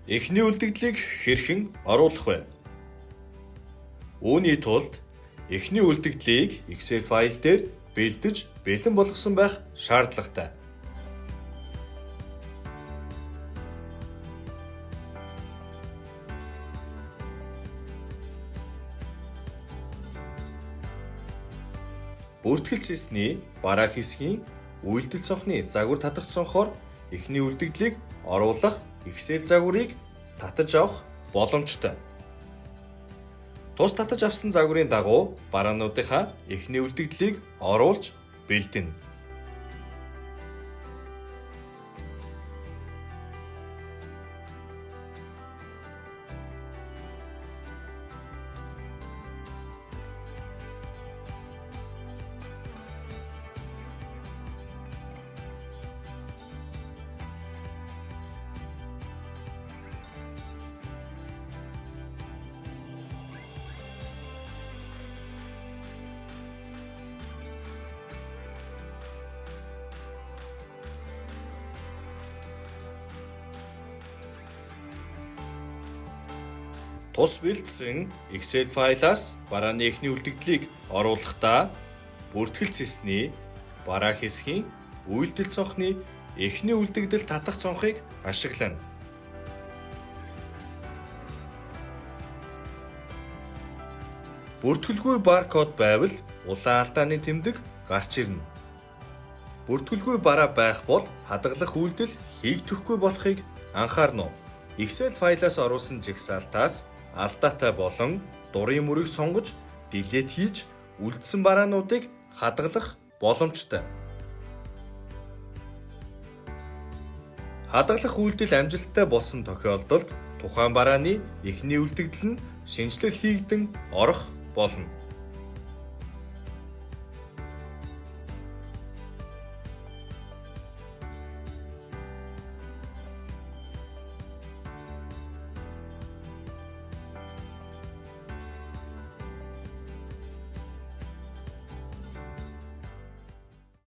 Эхний үлдэгдлийг хэрхэн оруулах вэ? Үүний тулд эхний үлдэгдлийг Excel файл дээр бэлдэж бэлэн болгосон байх шаардлагатай. Бүртгэл цэсний бараа хэсгийн үйлдэл цонхны загвар татах цонхоор эхний үлдэгдлийг оруулах Excel загварыг татаж авах боломжтой. Тус татаж авсан загварын дагуу бараануудынхаа эхний үлдэгдлийг оруулж бэлдэнэ. Тус бэлдсэн Excel файлаас барааны эхний үлдэгдлийг оруулахдаа бүртгэл цэсний бараа хэсгийн үйлдэл цонхны эхний үлдэгдэл татах цонхыг ашиглана. Бүртгэлгүй баркод байвал улаан алдааны тэмдэг гарч ирнэ. Бүртгэлгүй бараа байх бол хадгалах үйлдэл хийгдэхгүй болохыг анхаарна уу? Excel файлаас оруулсан жагсаалтаас алдаатай болон дурын мөрийг сонгож delete хийж үлдсэн бараануудыг хадгалах боломжтой. Хадгалах үйлдэл амжилттай болсон тохиолдолд тухайн барааны эхний үлдэгдэл нь шинжилэл хийгдэн орох болно.